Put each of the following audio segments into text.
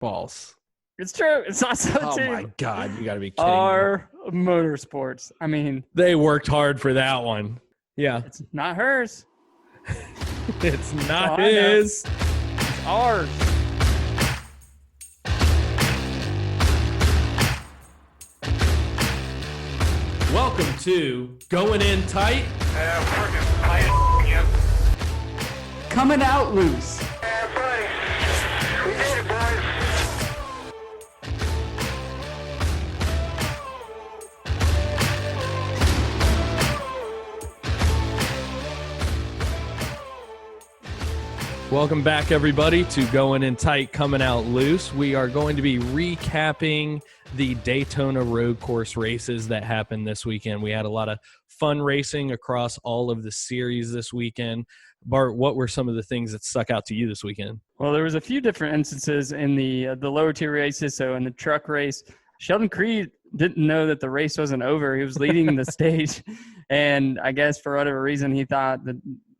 False. It's true. It's not so Oh cheap. my God, you got to be kidding me. Our Motorsports. I mean, They worked hard for that one. Yeah. it's not hers. It's not Oh, I know. his. It's ours. Welcome to Going In Tight. Freaking tight again. Coming out loose. Yeah, buddy. We did it, boys. Welcome back, everybody, to Going In Tight, Coming Out Loose. We are going to be recapping the Daytona Road Course races that happened this weekend. We had a lot of fun racing across all of the series this weekend. Bart, what were some of the things that stuck out to you this weekend? Well, there was a few different instances in the lower tier races. So in the truck race, Sheldon Creed didn't know that the race wasn't over. He was leading the stage, and I guess for whatever reason he thought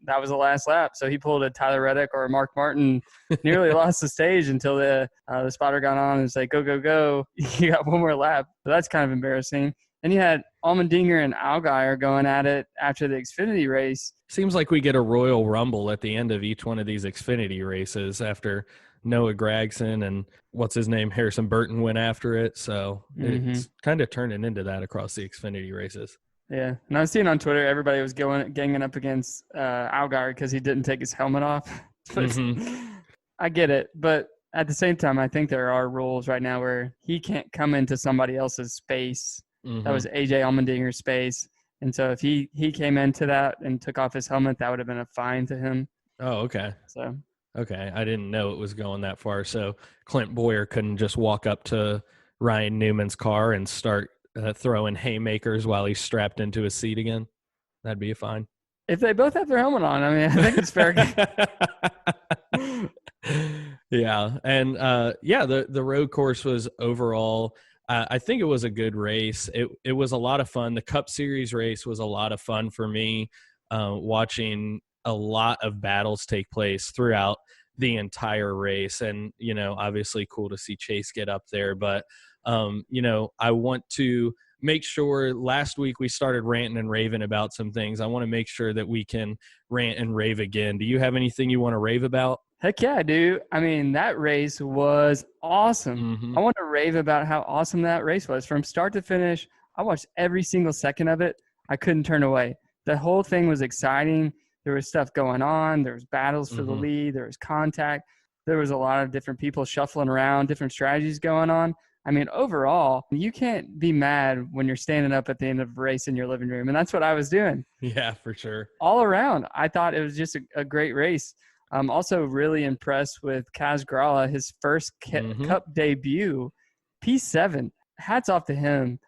that was the last lap. So he pulled a Tyler Reddick or a Mark Martin, nearly lost the stage until the spotter got on and said, go, go, go. You got one more lap. So that's kind of embarrassing. Then you had Allmendinger and Allgaier going at it after the Xfinity race. Seems like we get a Royal Rumble at the end of each one of these Xfinity races after Noah Gragson and what's his name, Harrison Burton went after it. So it's kind of turning into that across the Xfinity races. Yeah, and I was seeing on Twitter everybody was ganging up against Allgaier because he didn't take his helmet off. I get it, but at the same time, I think there are rules right now where he can't come into somebody else's space. That was AJ Allmendinger's space, and so if he came into that and took off his helmet, that would have been a fine to him. Oh, okay. So okay, I didn't know it was going that far. So Clint Boyer couldn't just walk up to Ryan Newman's car and start throwing haymakers while he's strapped into his seat again. That'd be a fine. If they both have their helmet on, I mean, I think it's fair game. Yeah. And the road course was overall, I think it was a good race. It was a lot of fun. The Cup Series race was a lot of fun for me, watching a lot of battles take place throughout the entire race. And, obviously cool to see Chase get up there, but I want to make sure last week we started ranting and raving about some things. I want to make sure that we can rant and rave again. Do you have anything you want to rave about? Heck yeah, dude. I mean, that race was awesome. I want to rave about how awesome that race was. From start to finish, I watched every single second of it. I couldn't turn away. The whole thing was exciting. There was stuff going on. There was battles for the lead. There was contact. There was a lot of different people shuffling around, different strategies going on. I mean, overall, you can't be mad when you're standing up at the end of a race in your living room, and that's what I was doing. Yeah, for sure. All around, I thought it was just a great race. I'm also really impressed with Kaz Grala, his first Cup debut, P7. Hats off to him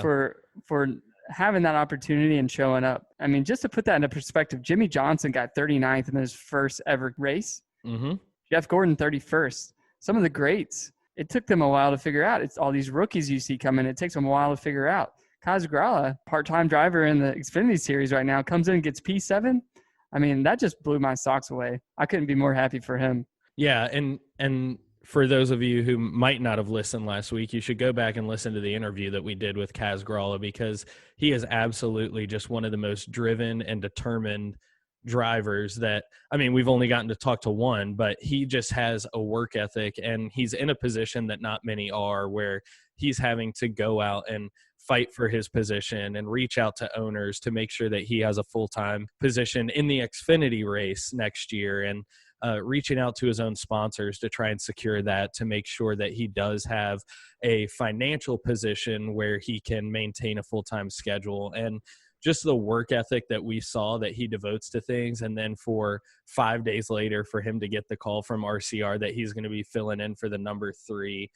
for having that opportunity and showing up. I mean, just to put that into perspective, Jimmy Johnson got 39th in his first ever race. Jeff Gordon, 31st. Some of the greats. It took them a while to figure out. It's all these rookies you see coming. It takes them a while to figure out. Kaz Grala, part-time driver in the Xfinity Series right now, comes in and gets P7. I mean, that just blew my socks away. I couldn't be more happy for him. Yeah, and for those of you who might not have listened last week, you should go back and listen to the interview that we did with Kaz Grala, because he is absolutely just one of the most driven and determined drivers that, I mean, we've only gotten to talk to one, but he just has a work ethic, and he's in a position that not many are, where he's having to go out and fight for his position and reach out to owners to make sure that he has a full-time position in the Xfinity race next year, and reaching out to his own sponsors to try and secure that, to make sure that he does have a financial position where he can maintain a full-time schedule. And just the work ethic that we saw that he devotes to things. And then for 5 days later, for him to get the call from RCR that he's going to be filling in for the number 3,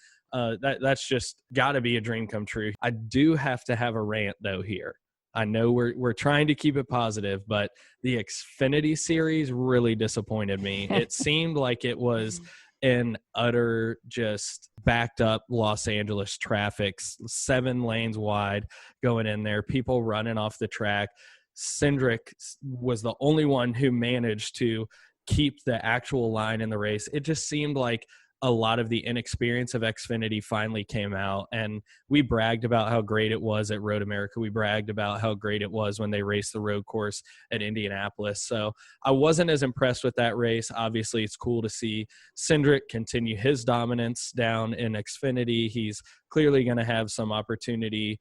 that's just got to be a dream come true. I do have to have a rant, though, here. I know we're trying to keep it positive, but the Xfinity Series really disappointed me. It seemed like it was an utter just backed up Los Angeles traffic, 7 lanes wide going in there, people running off the track. Cindric was the only one who managed to keep the actual line in the race. It just seemed like a lot of the inexperience of Xfinity finally came out, and we bragged about how great it was at Road America. We bragged about how great it was when they raced the road course at Indianapolis. So I wasn't as impressed with that race. Obviously, it's cool to see Cindric continue his dominance down in Xfinity. He's clearly going to have some opportunity,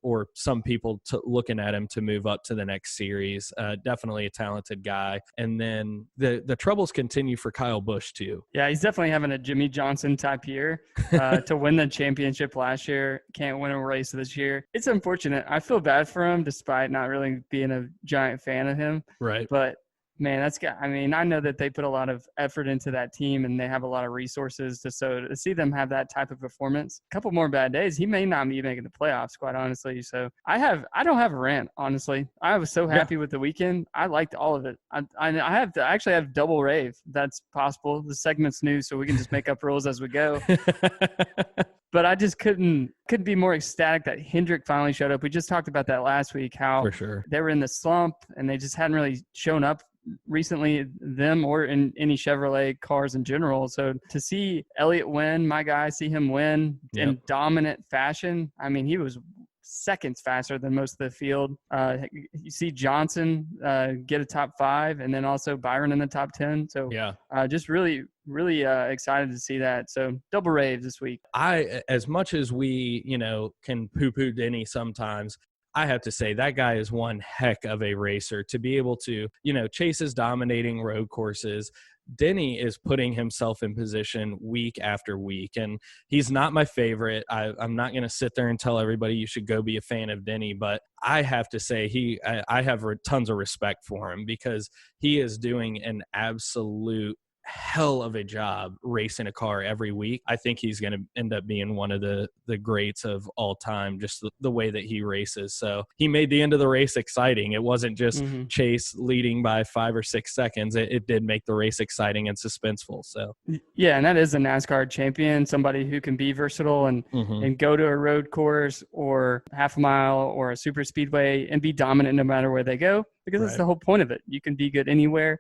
or some people looking at him to move up to the next series. Definitely a talented guy. And then the troubles continue for Kyle Busch too. Yeah, he's definitely having a Jimmy Johnson type year to win the championship last year. Can't win a race this year. It's unfortunate. I feel bad for him despite not really being a giant fan of him. Right. But man, I know that they put a lot of effort into that team and they have a lot of resources to see them have that type of performance. A couple more bad days, he may not be making the playoffs, quite honestly. So I don't have a rant, honestly. I was so happy with the weekend. I liked all of it. I actually have double rave. That's possible. The segment's new, so we can just make up rules as we go. But I just couldn't be more ecstatic that Hendrick finally showed up. We just talked about that last week, how For sure. they were in the slump and they just hadn't really shown up recently, them or in any Chevrolet cars in general. So to see Elliott win, my guy, see him win in dominant fashion. I mean, he was seconds faster than most of the field. You see Johnson get a top 5, and then also Byron in the top 10. So just really excited to see that. So double rave this week. As much as we, can poo-poo Denny sometimes, I have to say that guy is one heck of a racer to be able to, chase his dominating road courses. Denny is putting himself in position week after week, and he's not my favorite. I'm not going to sit there and tell everybody you should go be a fan of Denny, but I have to say I have tons of respect for him because he is doing an absolute hell of a job racing a car every week. I think he's going to end up being one of the greats of all time, just the way that he races. So he made the end of the race exciting. It wasn't just Chase leading by 5 or 6 seconds. It did make the race exciting and suspenseful. So yeah, and that is a NASCAR champion, somebody who can be versatile and go to a road course or half a mile or a super speedway and be dominant no matter where they go, because that's the whole point of it. You can be good anywhere.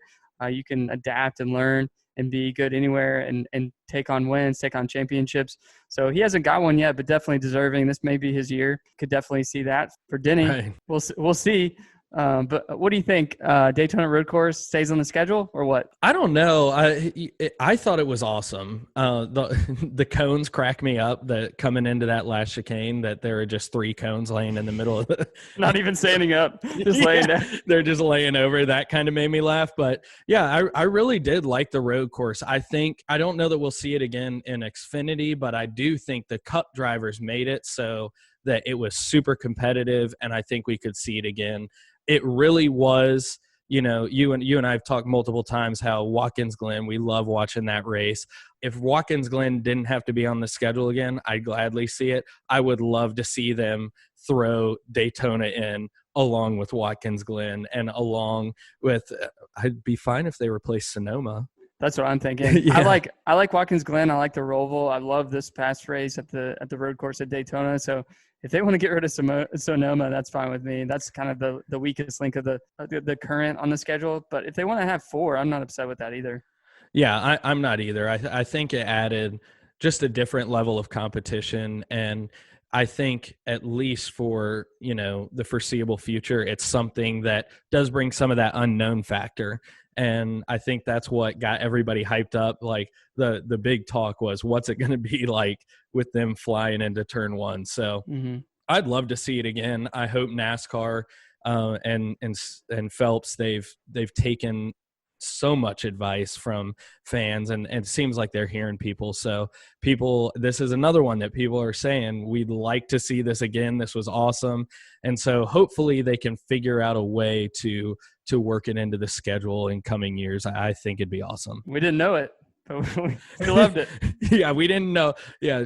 You can adapt and learn and be good anywhere and take on wins, take on championships. So he hasn't got one yet, but definitely deserving. This may be his year. Could definitely see that for Denny. Right. We'll see. But what do you think? Daytona Road Course stays on the schedule or what? I don't know. I thought it was awesome. The cones crack me up that coming into that last chicane that there are just 3 cones laying in the middle of it. Not even standing up, just laying down. They're just laying over. That kind of made me laugh. But yeah, I really did like the road course. I don't know that we'll see it again in Xfinity, but I do think the Cup drivers made it so that it was super competitive, and I think we could see it again. It really was, you and I have talked multiple times how Watkins Glen, we love watching that race. If Watkins Glen didn't have to be on the schedule again, I'd gladly see it. I would love to see them throw Daytona in along with Watkins Glen and along with, I'd be fine if they replaced Sonoma. That's what I'm thinking. Yeah. I like Watkins Glen. I like the Roval. I love this past race at the road course at Daytona. So if they want to get rid of Sonoma, that's fine with me. That's kind of the weakest link of the current on the schedule. But if they want to have 4, I'm not upset with that either. Yeah, I'm not either. I think it added just a different level of competition, and I think at least for, the foreseeable future, it's something that does bring some of that unknown factor. And I think that's what got everybody hyped up. Like the big talk was, what's it going to be like with them flying into turn 1? So I'd love to see it again. I hope NASCAR and Phelps, they've taken so much advice from fans, and it seems like they're hearing people. So this is another one that people are saying, we'd like to see this again. This was awesome. And so hopefully they can figure out a way to work it into the schedule in coming years. I think it'd be awesome. We didn't know it, but we loved it. Yeah, we didn't know. Yeah,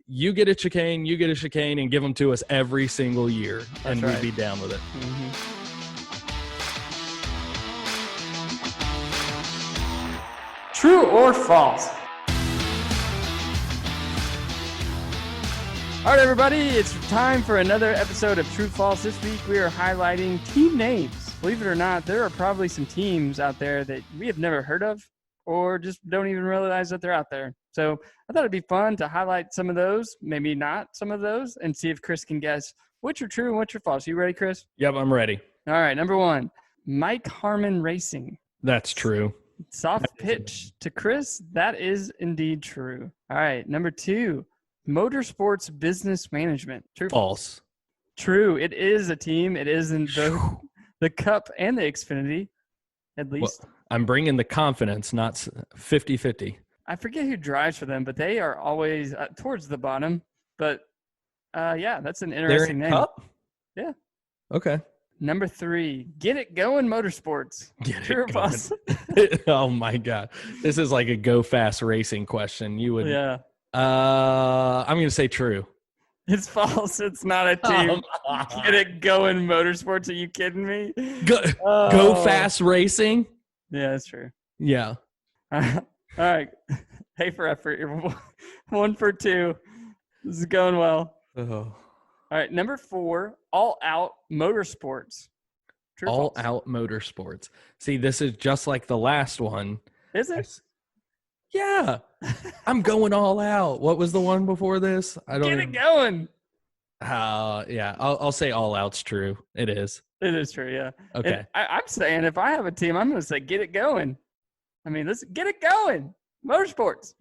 you get a chicane, and give them to us every single year. That's right. We'd be down with it. True or false? All right, everybody, it's time for another episode of True False. This week we are highlighting team names. Believe it or not, there are probably some teams out there that we have never heard of or just don't even realize that they're out there. So I thought it'd be fun to highlight some of those, maybe not some of those, and see if Chris can guess which are true and which are false. You ready, Chris? Yep, I'm ready. All right, number 1, Mike Harmon Racing. That's true. Soft pitch to Chris. That is indeed true. All right, number 2, Motorsports Business Management. True. False. True. It is a team. It is in both the Cup and the Xfinity, at least. Well, I'm bringing the confidence, not 50-50. I forget who drives for them, but they are always towards the bottom. But yeah, that's an interesting name. Cup? Yeah. Okay. Number 3, Get It Going Motorsports. True or false? Oh my God. This is like a go fast racing question. You would. Yeah. I'm going to say true. It's false. It's not a team. Get It Going Motorsports. Are you kidding me? Go fast racing? Yeah, that's true. Yeah. All right. Pay for effort. You're 1 for 2. This is going well. Oh. All right. Number 4, All Out Motorsports. True or All false? Out Motorsports. See, this is just like the last one. Is it? Yeah. I'm going all out. What was the one before this? I don't Get it going. Yeah. I'll say All Out's true. It is. It is true, yeah. Okay. I'm saying if I have a team, I'm going to say get it going. I mean, let's get it going. Motorsports.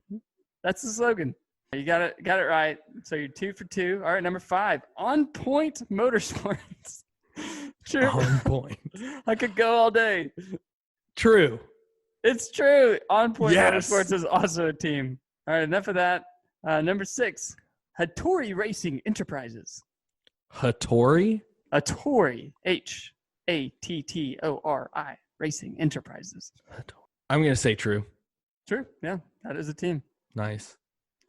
That's the slogan. You got it right. So you're 2 for 2. All right, number 5, On Point Motorsports. True. On Point. I could go all day. True. It's true. On Point Yes. Motorsports is also a team. All right, enough of that. Number 6, Hattori Racing Enterprises. Hattori? Hattori, Hattori Racing Enterprises. I'm going to say true. True. Yeah, that is a team. Nice.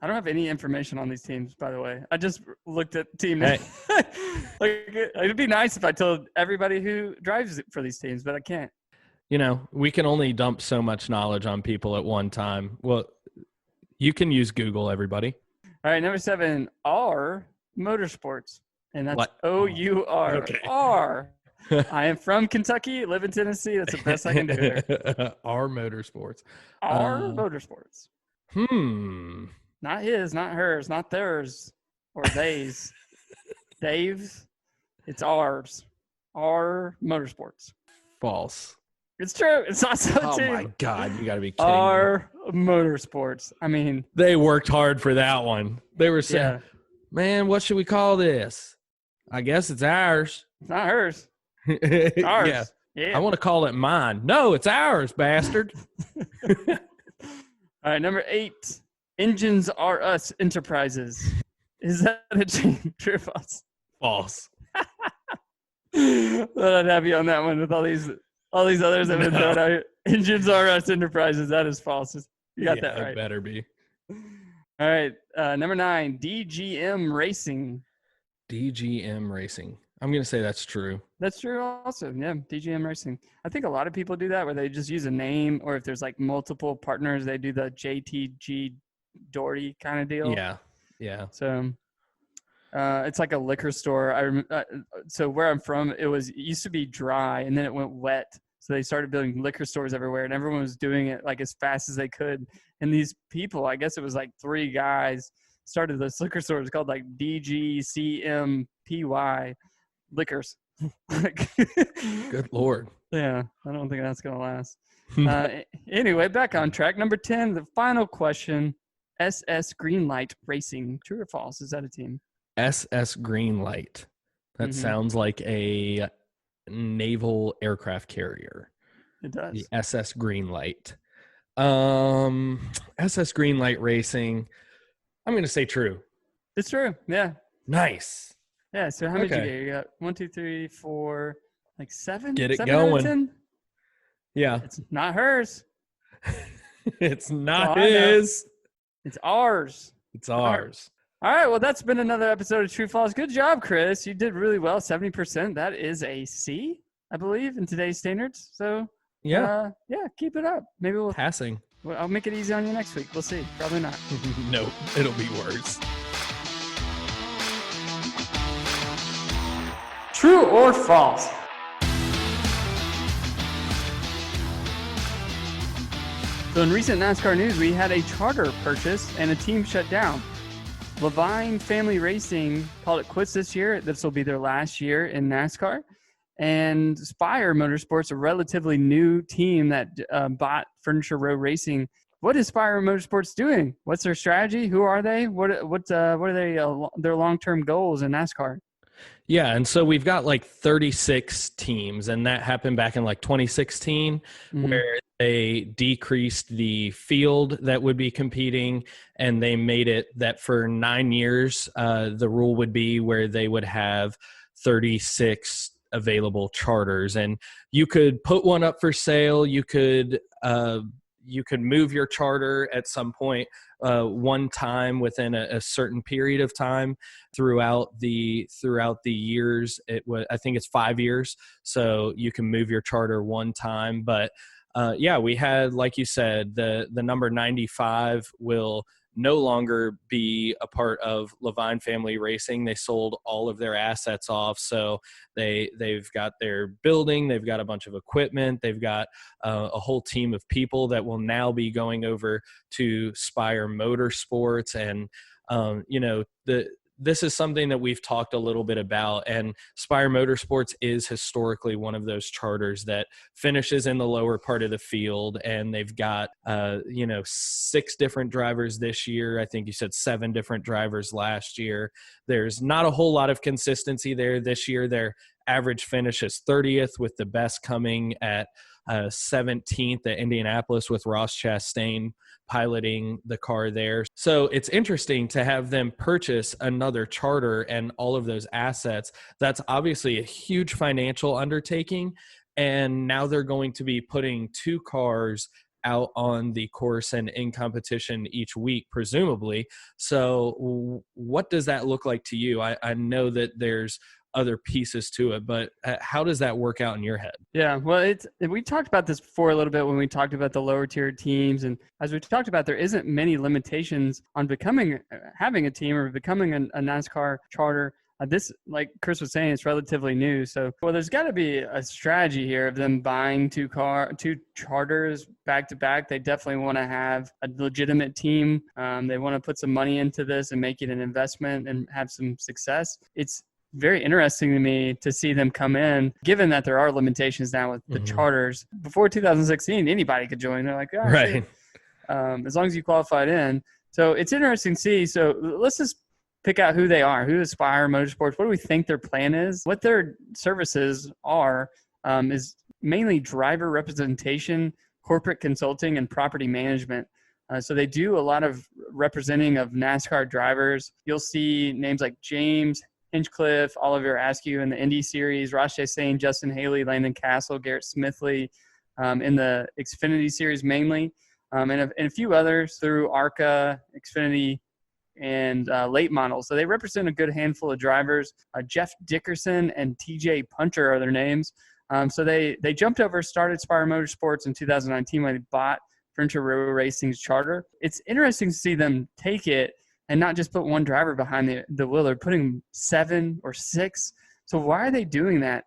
I don't have any information on these teams, by the way. I just looked at team. Hey. Like, it'd be nice if I told everybody who drives for these teams, but I can't. You know, we can only dump so much knowledge on people at one time. Well, you can use Google, everybody. All right, number 7, R Motorsports. And that's What? O-U-R. Okay. R. I am from Kentucky, live in Tennessee. That's the best I can do here. R Motorsports. R Motorsports. Not his, not hers, not theirs, or they's. Dave's. It's ours. R Motorsports. False. It's true. It's also a Oh team. my God, you got to be kidding me. R Motorsports. I mean, They worked hard for that one. They were saying, yeah, man, what should we call this? I guess it's ours. it's not hers. It's ours. Yeah. Yeah. I want to call it mine. No, it's ours, bastard. All right, number 8, Engines Are Us Enterprises. Is that a team? True or false? False. Thought I'd have you on that one with all these others that have been thrown out here. Engines Are Us Enterprises. That is false. You got that right. It better be. All right, number 9, DGM Racing. DGM Racing. I'm going to say that's true. That's true also. Yeah, DGM Racing. I think a lot of people do that where they just use a name, or if there's like multiple partners, they do the JTG Doherty kind of deal. Yeah. Yeah. So it's like a liquor store. So where I'm from, it used to be dry and then it went wet. So they started building liquor stores everywhere and everyone was doing it like as fast as they could. And these people, I guess it was like 3 guys, started this liquor store. It's called like DGCMPY Liquors. Good Lord. Yeah, I don't think that's going to last. Anyway, back on track. Number 10, the final question. SS Greenlight Racing. True or false? Is that a team? SS Greenlight. That sounds like a naval aircraft carrier. It does. The SS Greenlight. SS Greenlight Racing. I'm going to say true. It's true. Yeah. Nice. Yeah. So how many did you Okay. get? You got 1, 2, 3, 4, like 7? Get it 7 out of going. 10? Yeah. It's not hers. It's not Oh, I know. his. It's ours. It's ours. All right. Well, that's been another episode of True False. Good job, Chris. You did really well. 70%. That is a C, I believe, in today's standards. So Yeah. yeah, keep it up. Maybe Passing. I'll make it easy on you next week. We'll see. Probably not. No, it'll be worse. True or false? So in recent NASCAR news, we had a charter purchase and a team shut down. Leavine Family Racing called it quits this year. This will be their last year in NASCAR. And Spire Motorsports, a relatively new team that bought Furniture Row Racing. What is Spire Motorsports doing? What's their strategy? Who are they? What are they their long-term goals in NASCAR? Yeah, and so we've got like 36 teams, and that happened back in like 2016, where they decreased the field that would be competing, and they made it that for 9 years, the rule would be where they would have 36 available charters, and you could put one up for sale. You could move your charter at some point, one time within a certain period of time throughout the years. I think it's 5 years, so you can move your charter one time. But we had, like you said, the number 95 will no longer be a part of Leavine Family Racing. They sold all of their assets off, so they've got their building, they've got a bunch of equipment, they've got a whole team of people that will now be going over to Spire Motorsports. And this is something that we've talked a little bit about, and Spire Motorsports is historically one of those charters that finishes in the lower part of the field, and they've got 6 different drivers this year. I think you said 7 different drivers last year. There's not a whole lot of consistency there. This year their average finish is 30th, with the best coming at 17th at Indianapolis, with Ross Chastain piloting the car there. So it's interesting to have them purchase another charter and all of those assets. That's obviously a huge financial undertaking. And now they're going to be putting 2 cars out on the course and in competition each week, presumably. So what does that look like to you? I know that there's other pieces to it, but how does that work out in your head? Yeah, well, we talked about this before a little bit when we talked about the lower tier teams, and as we talked about, there isn't many limitations on having a team or becoming a NASCAR charter. This, like Chris was saying, it's relatively new. So, there's got to be a strategy here of them buying 2 charters back to back. They definitely want to have a legitimate team. They want to put some money into this and make it an investment and have some success. It's very interesting to me to see them come in, given that there are limitations now with the charters. Before 2016, anybody could join. They're like, right. As long as you qualified in. So it's interesting to see. So let's just pick out who they are. Who is Spire Motorsports? What do we think their plan is? What their services are is mainly driver representation, corporate consulting, and property management. So they do a lot of representing of NASCAR drivers. You'll see names like James Hinchcliffe, Oliver Askew in the Indy Series, Ross Chastain, Justin Haley, Landon Castle, Garrett Smithley in the Xfinity Series mainly, and a few others through ARCA, Xfinity, and late models. So they represent a good handful of drivers. Jeff Dickerson and TJ Punter are their names. So they jumped over, started Spire Motorsports in 2019 when they bought Furniture Row Racing's charter. It's interesting to see them take it and not just put one driver behind the wheel. They're putting 7 or 6. So why are they doing that?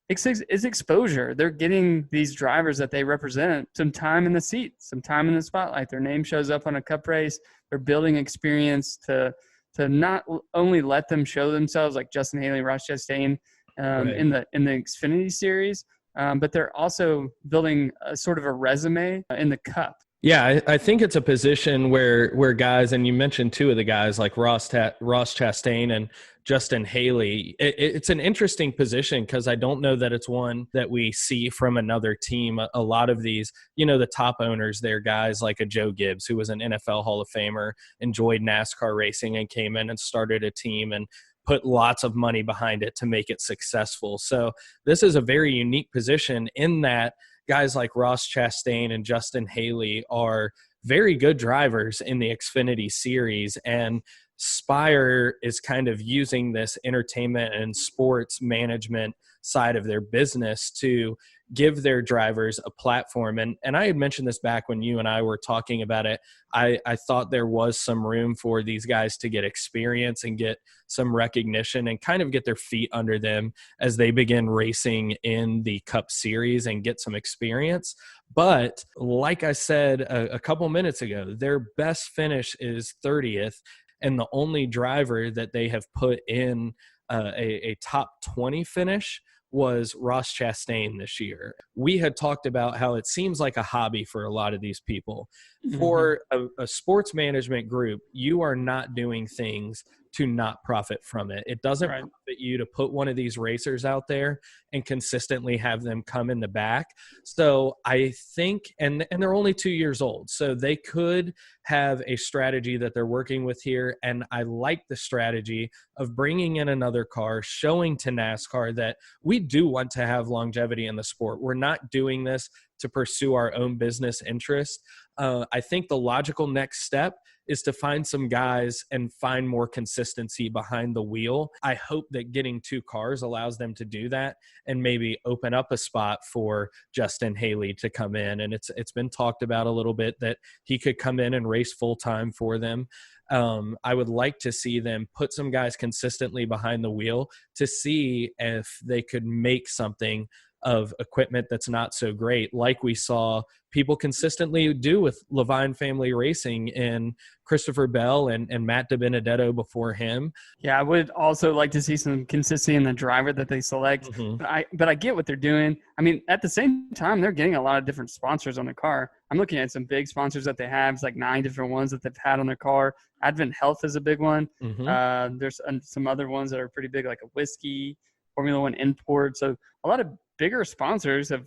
It's exposure. They're getting these drivers that they represent some time in the seat, some time in the spotlight. Their name shows up on a cup race. They're building experience to not only let them show themselves, like Justin Haley, Ross Chastain in the Xfinity Series, but they're also building a sort of a resume in the cup. Yeah, I think it's a position where guys, and you mentioned 2 of the guys like Ross Chastain and Justin Haley. It's an interesting position because I don't know that it's one that we see from another team. A lot of these, the top owners, they're guys like a Joe Gibbs, who was an NFL Hall of Famer, enjoyed NASCAR racing and came in and started a team and put lots of money behind it to make it successful. So this is a very unique position in that guys like Ross Chastain and Justin Haley are very good drivers in the Xfinity Series, and Spire is kind of using this entertainment and sports management side of their business to give their drivers a platform. And I had mentioned this back when you and I were talking about it. I thought there was some room for these guys to get experience and get some recognition and kind of get their feet under them as they begin racing in the Cup Series and get some experience. But like I said a couple minutes ago, their best finish is 30th. And the only driver that they have put in a top 20 finish was Ross Chastain this year. We had talked about how it seems like a hobby for a lot of these people. Mm-hmm. For a sports management group, you are not doing things to not profit from it. It doesn't profit you to put one of these racers out there and consistently have them come in the back. So I think, and they're only 2 years old, so they could have a strategy that they're working with here. And I like the strategy of bringing in another car, showing to NASCAR that we do want to have longevity in the sport. We're not doing this to pursue our own business interest. I think the logical next step is to find some guys and find more consistency behind the wheel. I hope that getting 2 cars allows them to do that and maybe open up a spot for Justin Haley to come in. And it's been talked about a little bit that he could come in and race full-time for them. I would like to see them put some guys consistently behind the wheel to see if they could make something of equipment that's not so great, like we saw people consistently do with Leavine Family Racing and Christopher Bell and Matt DiBenedetto before him. Yeah, I would also like to see some consistency in the driver that they select. Mm-hmm. But I get what they're doing. I mean, at the same time, they're getting a lot of different sponsors on the car. I'm looking at some big sponsors that they have. It's like 9 different ones that they've had on their car. Advent Health is a big one. Mm-hmm. There's some other ones that are pretty big, like a whiskey, Formula One import. So a lot of bigger sponsors have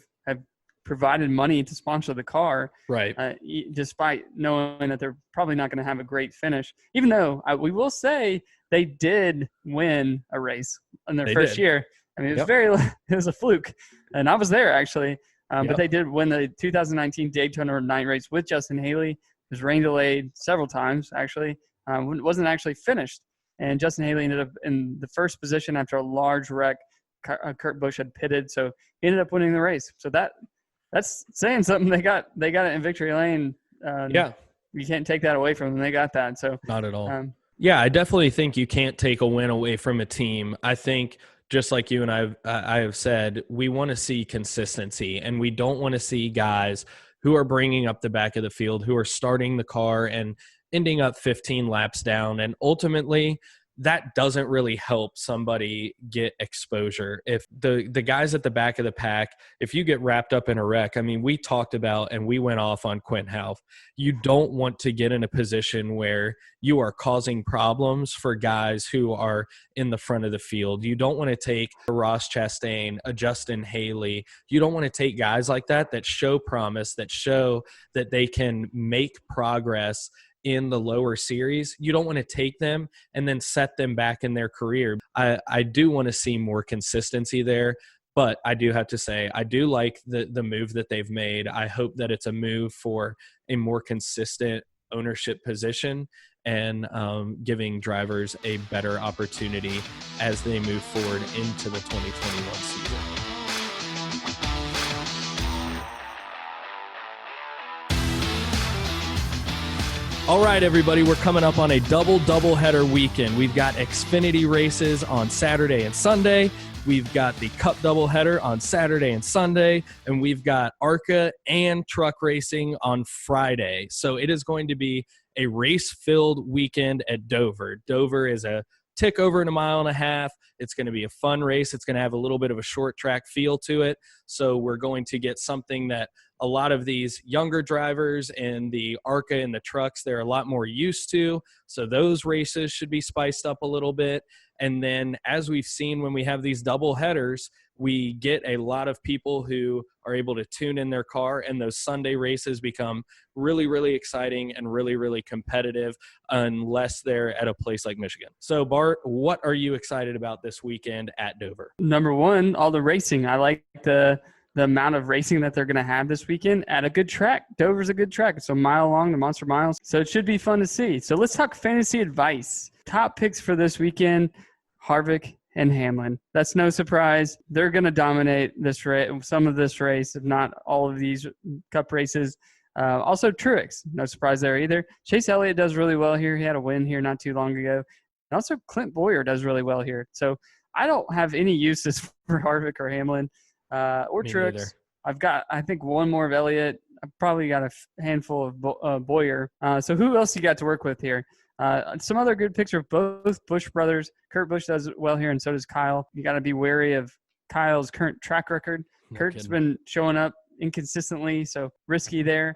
provided money to sponsor the car, right? Despite knowing that they're probably not going to have a great finish, even though we will say they did win a race in their first year. I mean, it was it was a fluke, and I was there actually. But they did win the 2019 Daytona Road Night race with Justin Haley. It was rain delayed several times actually. It wasn't actually finished, and Justin Haley ended up in the first position after a large wreck. Kurt Busch had pitted, so he ended up winning the race. So that's saying something. They got it in victory lane. You can't take that away from them. They got that. So not at all. I definitely think you can't take a win away from a team. I think just like you and I have said, we want to see consistency, and we don't want to see guys who are bringing up the back of the field, who are starting the car and ending up 15 laps down, and ultimately that doesn't really help somebody get exposure. If the guys at the back of the pack, if you get wrapped up in a wreck, I mean, we talked about and we went off on Quint Houff. You don't want to get in a position where you are causing problems for guys who are in the front of the field. You don't want to take a Ross Chastain, a Justin Haley. You don't want to take guys like that show promise, that show that they can make progress in the lower series. You don't want to take them and then set them back in their career. I do want to see more consistency there, but I do have to say, I do like the move that they've made. I hope that it's a move for a more consistent ownership position and giving drivers a better opportunity as they move forward into the 2021 season. All right, everybody, we're coming up on a double header weekend. We've got Xfinity races on Saturday and Sunday. We've got the Cup doubleheader on Saturday and Sunday, and we've got ARCA and truck racing on Friday. So it is going to be a race-filled weekend at Dover. Dover is a tick over in 1.5 miles. It's going to be a fun race. It's going to have a little bit of a short track feel to it. So we're going to get something that a lot of these younger drivers in the ARCA and the trucks, they're a lot more used to. So those races should be spiced up a little bit. And then as we've seen when we have these double headers, we get a lot of people who are able to tune in their car, and those Sunday races become really, really exciting and really, really competitive unless they're at a place like Michigan. So, Bart, what are you excited about this weekend at Dover? Number one, all the racing. I like the amount of racing that they're going to have this weekend at a good track. Dover's a good track. It's a mile long, the Monster Miles. So it should be fun to see. So let's talk fantasy advice. Top picks for this weekend: Harvick, and Hamlin. That's no surprise. They're going to dominate this race, some of this race, if not all of these Cup races. Also, Truex, no surprise there either. Chase Elliott does really well here. He had a win here not too long ago. And also, Clint Boyer does really well here. So I don't have any uses for Harvick or Hamlin or Truex. Neither. I've got, I think, one more of Elliott. I've probably got a handful of Boyer. So who else you got to work with here? Some other good picture of both Busch brothers. Kurt Busch does well here, and so does Kyle. You got to be wary of Kyle's current track record. Kurt's been showing up inconsistently, so risky there.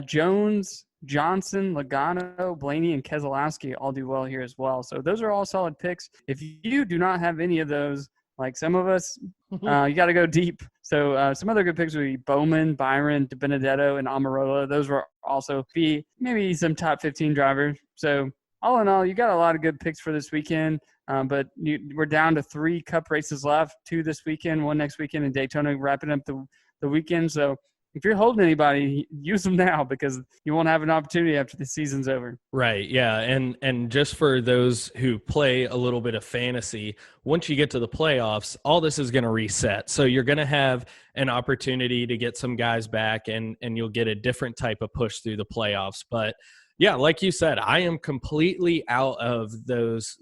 Jones, Johnson, Logano, Blaney, and Keselowski all do well here as well. So those are all solid picks. If you do not have any of those, like some of us, you got to go deep. So some other good picks would be Bowman, Byron, DiBenedetto, and Almirola. Those will also be maybe some top 15 drivers. So all in all, you got a lot of good picks for this weekend. But we're down to 3 Cup races left, 2 this weekend, 1 next weekend, and Daytona wrapping up the weekend. So if you're holding anybody, use them now because you won't have an opportunity after the season's over. Right. Yeah. And just for those who play a little bit of fantasy, once you get to the playoffs, all this is going to reset. So you're going to have an opportunity to get some guys back and you'll get a different type of push through the playoffs. But yeah, like you said, I am completely out of those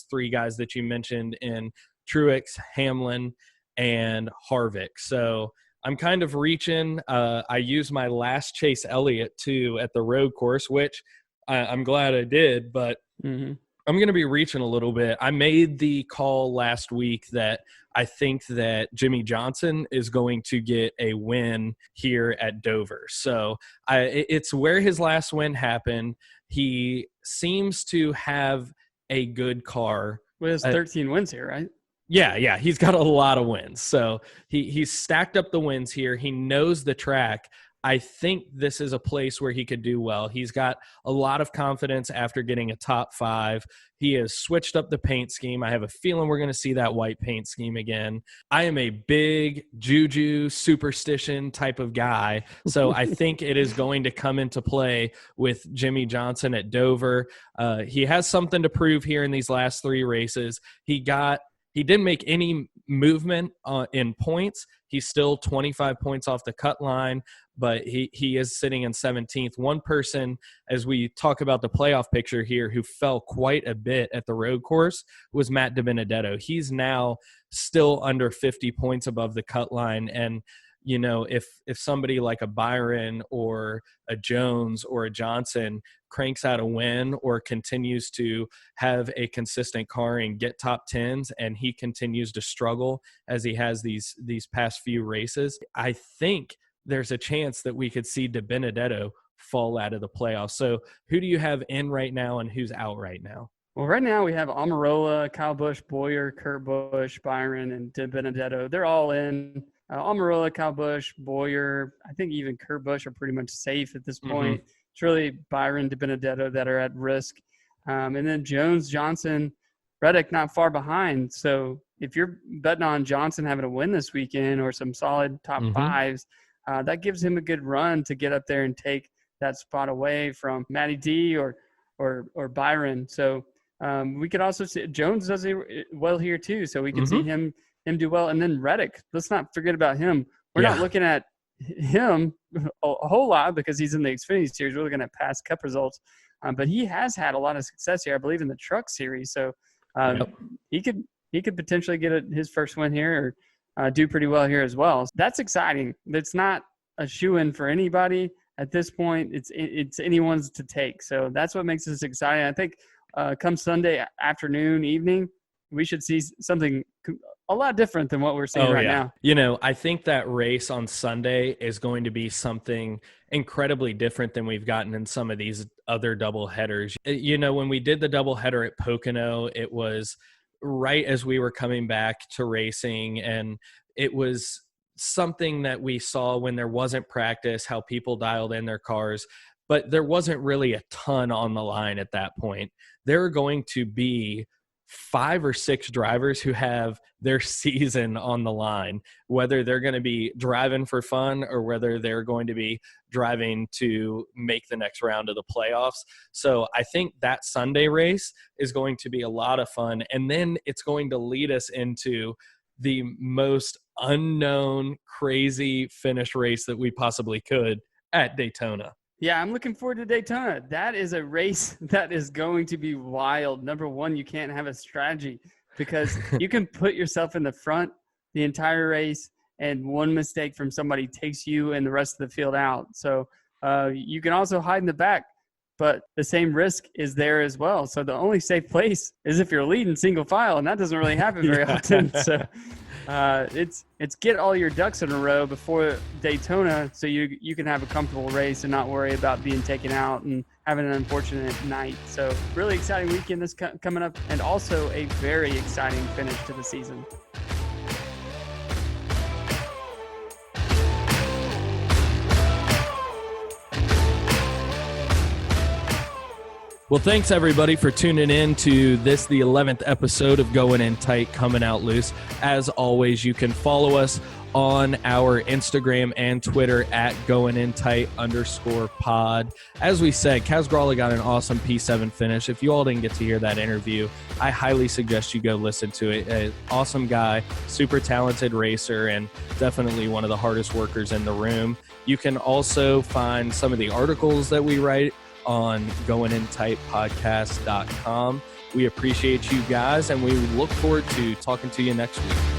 3 guys that you mentioned in Truex, Hamlin, and Harvick. So I'm kind of reaching. I used my last Chase Elliott too at the road course, which I'm glad I did, but I'm going to be reaching a little bit. I made the call last week that I think that Jimmy Johnson is going to get a win here at Dover. So it's where his last win happened. He seems to have a good car. Well, he has 13 wins here, right? Yeah, he's got a lot of wins. So he's stacked up the wins here. He knows the track. I think this is a place where he could do well. He's got a lot of confidence after getting a top 5. He has switched up the paint scheme. I have a feeling we're going to see that white paint scheme again. I am a big juju superstition type of guy, so I think it is going to come into play with Jimmy Johnson at Dover. He has something to prove here in these last 3 races. He didn't make any movement in points. He's still 25 points off the cut line, but he is sitting in 17th. One person, as we talk about the playoff picture here, who fell quite a bit at the road course was Matt DiBenedetto. He's now still under 50 points above the cut line. And, you know, if somebody like a Byron or a Jones or a Johnson cranks out a win or continues to have a consistent car and get top 10s and he continues to struggle as he has these past few races, I think there's a chance that we could see DiBenedetto fall out of the playoffs. So who do you have in right now and who's out right now? Well, right now we have Almirola, Kyle Busch, Boyer, Kurt Busch, Byron, and DiBenedetto. They're all in. Almirola, Kyle Busch, Boyer, I think even Kurt Busch are pretty much safe at this point. It's really Byron, DiBenedetto that are at risk. And then Jones, Johnson, Reddick not far behind. So if you're betting on Johnson having a win this weekend or some solid top 5s, that gives him a good run to get up there and take that spot away from Matty D or Byron. So we could also see Jones does well here too. So we can see him do well. And then Reddick, let's not forget about him. We're not looking at him a whole lot because he's in the Xfinity Series. We're looking at past Cup results. But he has had a lot of success here, I believe, in the Truck Series. So he could potentially get his first win here or do pretty well here as well. So that's exciting. That's not a shoe-in for anybody at this point. It's anyone's to take. So that's what makes this exciting. I think come Sunday afternoon, evening, we should see something a lot different than what we're seeing now. You know, I think that race on Sunday is going to be something incredibly different than we've gotten in some of these other double headers. You know, when we did the double header at Pocono, it was right as we were coming back to racing, and it was something that we saw when there wasn't practice, how people dialed in their cars, but there wasn't really a ton on the line at that point. There are going to be 5 or 6 drivers who have their season on the line, whether they're going to be driving for fun or whether they're going to be driving to make the next round of the playoffs. So I think that Sunday race is going to be a lot of fun. And then it's going to lead us into the most unknown, crazy finish race that we possibly could at Daytona. Yeah, I'm looking forward to Daytona. That is a race that is going to be wild. Number one, you can't have a strategy because you can put yourself in the front the entire race, and one mistake from somebody takes you and the rest of the field out. So you can also hide in the back, but the same risk is there as well. So the only safe place is if you're leading single file, and that doesn't really happen very often. So it's get all your ducks in a row before Daytona so you can have a comfortable race and not worry about being taken out and having an unfortunate night. So really exciting weekend this coming up, and also a very exciting finish to the season. Well, thanks everybody for tuning in to the 11th episode of Going In Tight, Coming Out Loose. As always, you can follow us on our Instagram and Twitter at goingintight_pod. As we said, Kaz Gralla got an awesome P7 finish. If you all didn't get to hear that interview, I highly suggest you go listen to it. An awesome guy, super talented racer, and definitely one of the hardest workers in the room. You can also find some of the articles that we write on goingintightpodcast.com. We appreciate you guys, and we look forward to talking to you next week.